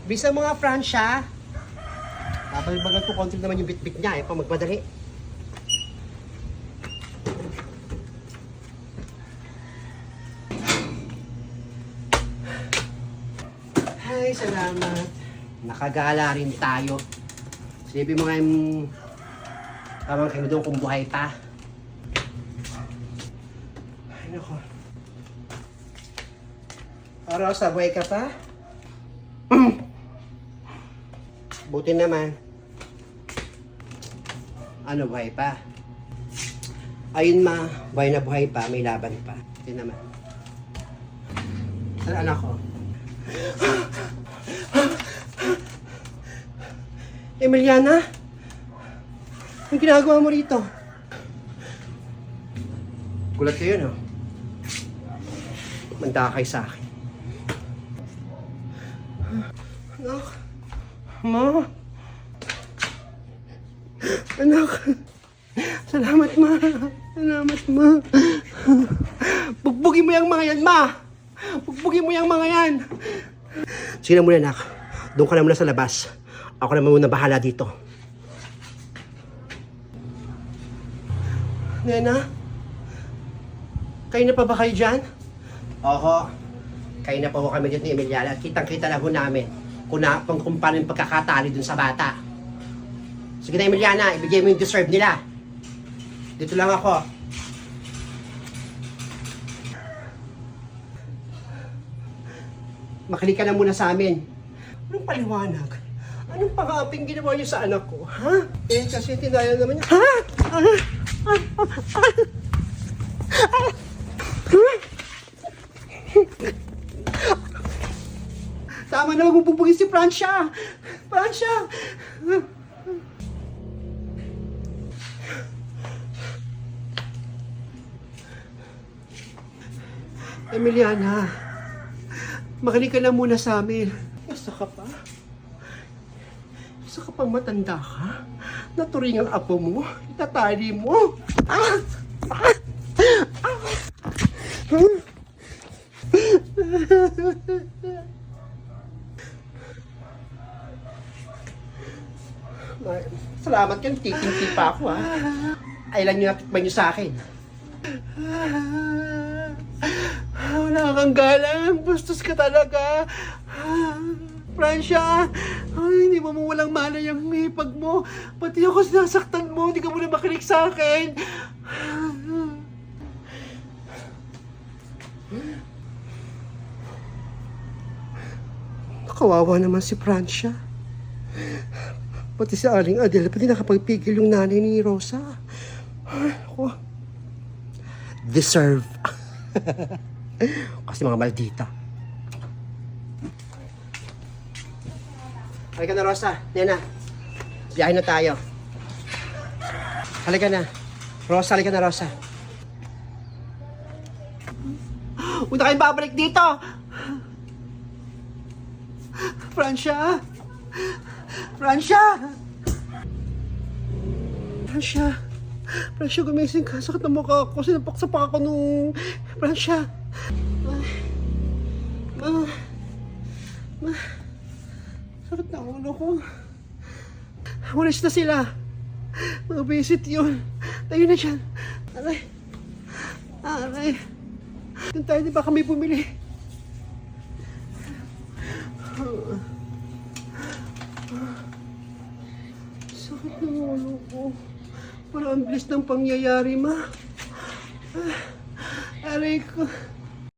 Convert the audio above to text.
Bisa mga Fransya. Bagal ko konti naman yung bit-bit niya pa magmadali. Ay, salamat. Nakagala rin tayo. Sabi mo nga yung tamang kayo doon kung buhay pa. Ay, nako. Rosa, buhay ka pa? Buti naman. Ano, buhay pa? Ayun ma, buhay na buhay pa, may laban pa. Buti naman. Ano anak ko? Emiliana? Anong ginagawa mo rito? Gulat kayo, no? Manda kay sa akin. Anak? Ma? Anak? Salamat, ma. Salamat, ma. Bugbugin mo yung mga yan, ma. Bugbugin mo yung mga yan. Sige na muna, anak. Doon ka na muna sa labas. Ako naman muna bahala dito. Nena? Kayo na pa ba kayo dyan? Oo. Kayo na pa ho kami dito ni Emiliana. Kitang-kita na ho namin kung paano yung pagkakatali dun sa bata. Sige na, Emiliana. Ibigay mo yung deserve nila. Dito lang ako. Makinig ka na muna sa amin. Anong paliwanag? Anong pang-aaping ginawa niyo sa anak ko? Ha? Eh, kasi tinaya naman niya. Ha? Tama na, huwag mong bubugin si Fransya. Fransya! Emiliana, makinig ka na muna sa amin. Basta ka pa? Basta ka pang matanda ka? Naturing ang apo mo? Itatali mo? Ah! Ah! Ah! Huh? Salamat yan, titing-ti pa ako ha. Ay lang nyo natikman nyo sa akin. Wala kang galang, bastos ka talaga. Fransya, hindi mo walang malay ang hipag mo. Pati ako sinasaktan mo, hindi ka muna makinig sa akin. Kawawa naman si Fransya. Pati si Aling Adele, pati nakapagpigil yung nanay ni Rosa. Ako. Deserve. Kasi mga maldita. Halika na, Rosa. Nena, biyahe na tayo. Halika na. Rosa, halika na, Rosa. Huwag na kayong babalik dito! Fransya! Fransya! Fransya! Fransya, gumising ka. Sakit na mukha ako. Sinapaksapak ako nung... Fransya! Sakit na ulo ko. Walis na sila. Mga visit yun. Tayo na dyan. Aray. Aray. Doon tayo, di ba kami bumili? Sakit ng ulo ko. Parang ang bilis ng pangyayari, ma. Aray ko.